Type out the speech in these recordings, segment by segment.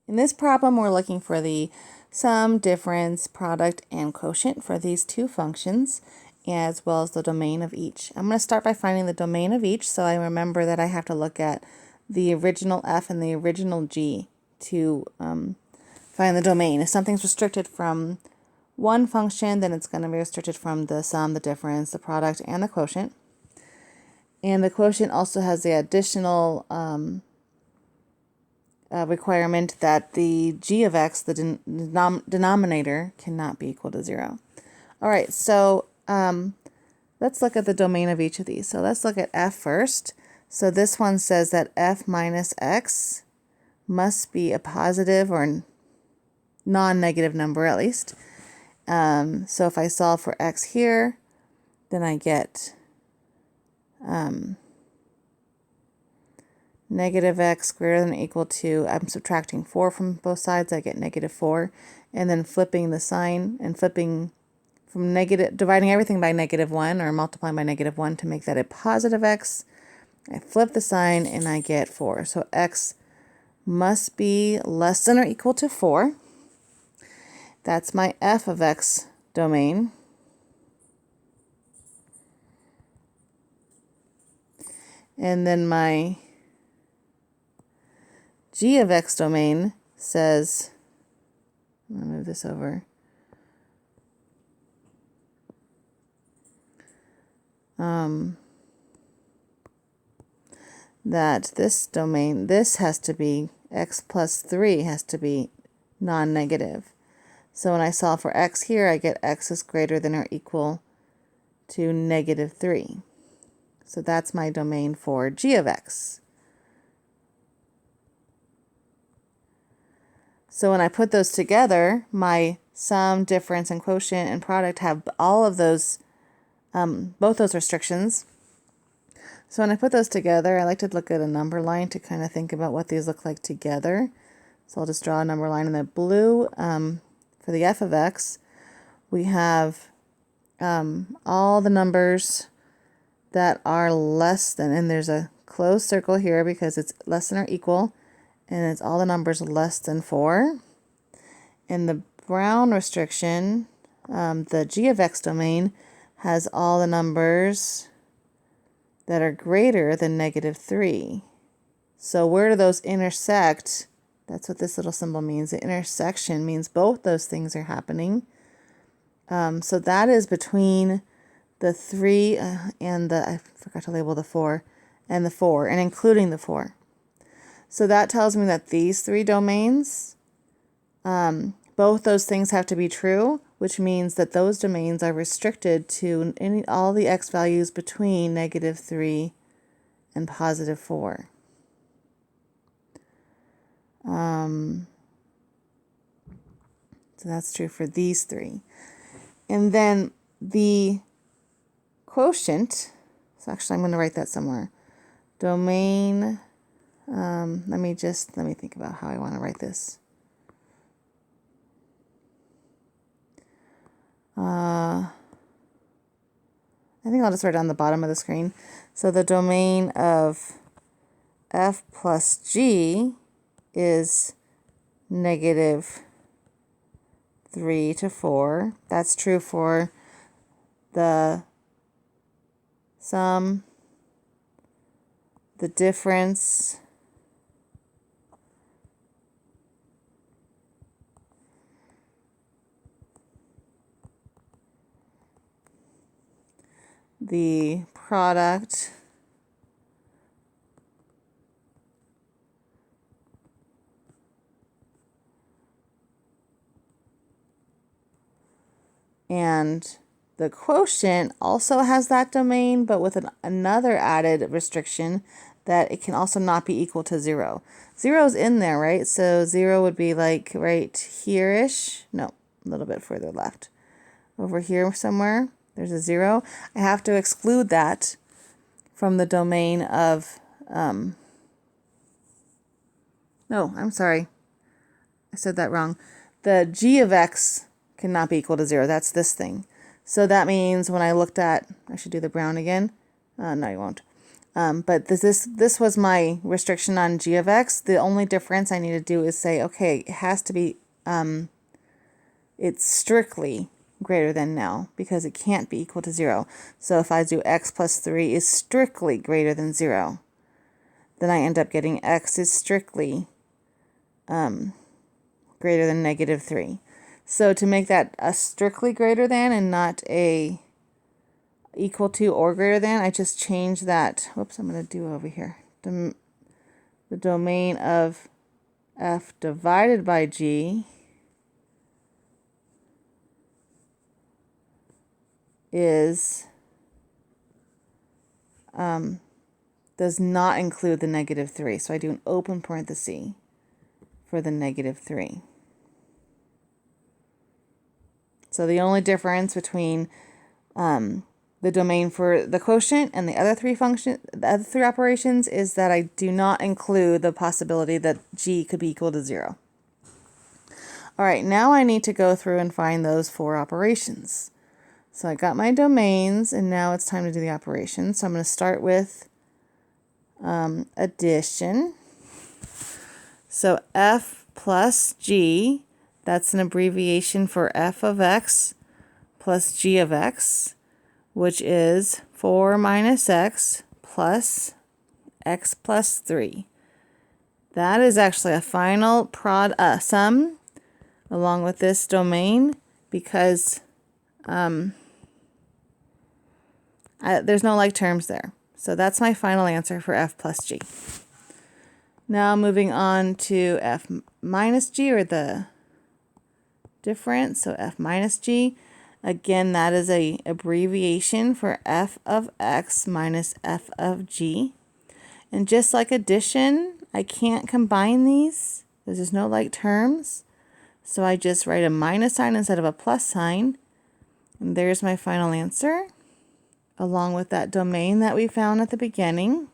In this problem, we're looking for the sum, difference, product, and quotient for these two functions, as well as the domain of each. I'm going to start by finding the domain of each, so I remember that I have to look at the original f and the original g to find the domain. If something's restricted from one function, then it's going to be restricted from the sum, the difference, the product, and the quotient. And the quotient also has the additional requirement that the g of x, the denominator, cannot be equal to 0. All right, so let's look at the domain of each of these. So let's look at f first. So this one says that f minus x must be a positive or non-negative number at least. So if I solve for x here, then I get negative x greater than or equal to, I'm subtracting 4 from both sides, I get negative 4, and then flipping the sign and flipping from negative, dividing everything by negative 1 or multiplying by negative 1 to make that a positive x. I flip the sign and I get 4. So x must be less than or equal to 4. That's my f of x domain. And then my g of x domain says, I'm going to move this over. That this domain, this has to be x plus 3 has to be non-negative. So when I solve for x here, I get x is greater than or equal to negative 3. So that's my domain for g of x. So when I put those together, my sum, difference, and quotient and product have all of those, both those restrictions. So when I put those together, I like to look at a number line to kind of think about what these look like together. So I'll just draw a number line in the blue. For the f of x, we have all the numbers that are less than, and there's a closed circle here because it's less than or equal, and it's all the numbers less than 4. And the brown restriction, the g of x domain, has all the numbers that are greater than negative 3. So where do those intersect? That's what this little symbol means. The intersection means both those things are happening. So that is between the 3 and the, I forgot to label the 4, and the 4, and including the 4. So that tells me that these three domains, both those things have to be true, which means that those domains are restricted to all the x values between negative 3 and positive 4. So that's true for these three. And then the quotient, so actually I'm going to write that somewhere. Domain, let me think about how I want to write this. I think I'll just write it on the bottom of the screen. So the domain of f plus g is negative 3 to 4. That's true for the sum, the difference, the product, and the quotient also has that domain, but with another added restriction that it can also not be equal to 0. 0 is in there, right? So 0 would be like right here-ish. No, a little bit further left. Over here somewhere, there's a 0. I have to exclude that from the domain of, no, I'm sorry. I said that wrong. The g of x cannot be equal to 0. That's this thing. So that means when I looked at, I should do the brown again. No, you won't. But this was my restriction on g of x. The only difference I need to do is say, okay, it has to be, it's strictly greater than now because it can't be equal to 0. So if I do x plus 3 is strictly greater than 0, then I end up getting x is strictly greater than negative 3. So to make that a strictly greater than and not a equal to or greater than, I just change that. Whoops, I'm going to do over here. The domain of f divided by g is does not include the negative 3. So I do an open parenthesis for the negative 3. So the only difference between the domain for the quotient and the other three operations is that I do not include the possibility that g could be equal to 0. All right, now I need to go through and find those 4 operations. So I got my domains, and now it's time to do the operations. So I'm going to start with addition. So f plus g, that's an abbreviation for f of x plus g of x, which is 4 minus x plus 3. That is actually a final sum along with this domain because there's no like terms there. So that's my final answer for f plus g. Now moving on to f minus g, or the difference, so f minus g. Again, that is a abbreviation for f of x minus f of g. And just like addition, I can't combine these. There's no like terms. So I just write a minus sign instead of a plus sign. And there's my final answer, along with that domain that we found at the beginning.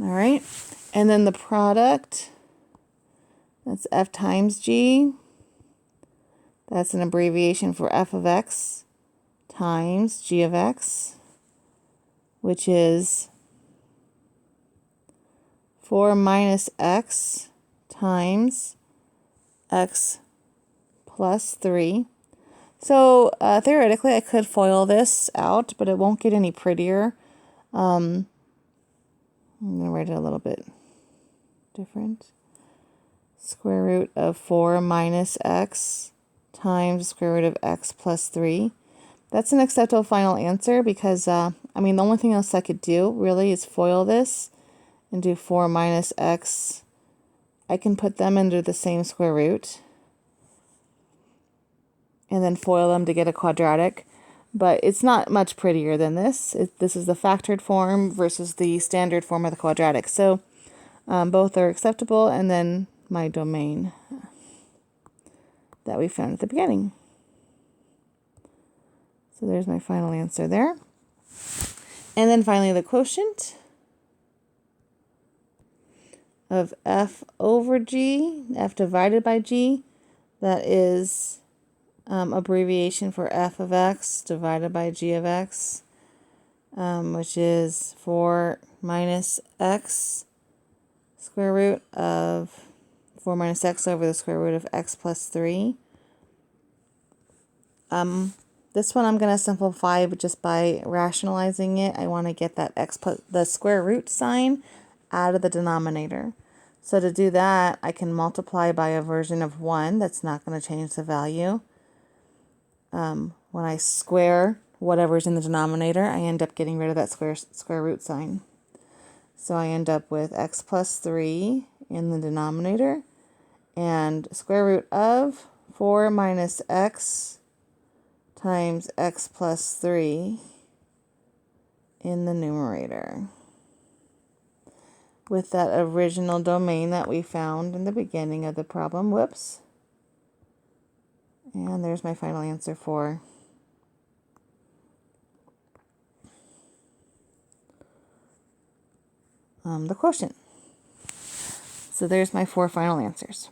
All right, and then the product, that's f times g. That's an abbreviation for f of x times g of x, which is 4 minus x times x plus 3. So theoretically, I could FOIL this out, but it won't get any prettier. I'm going to write it a little bit different. Square root of 4 minus x times square root of x plus 3. That's an acceptable final answer because, the only thing else I could do really is FOIL this and do 4 minus x. I can put them under the same square root and then FOIL them to get a quadratic. But it's not much prettier than this. This is the factored form versus the standard form of the quadratic. So both are acceptable, and then my domain that we found at the beginning. So there's my final answer there. And then finally the quotient of f over g, f divided by g, that is abbreviation for f of x divided by g of x, which is 4 minus x square root of 4 minus x over the square root of x plus 3. This one I'm going to simplify just by rationalizing it. I want to get that x plus the square root sign out of the denominator. So to do that, I can multiply by a version of 1. That's not going to change the value. When I square whatever's in the denominator, I end up getting rid of that square root sign. So I end up with x plus 3 in the denominator and square root of 4 minus x times x plus 3 in the numerator, with that original domain that we found in the beginning of the problem. Whoops. And there's my final answer for the quotient. So there's my 4 final answers.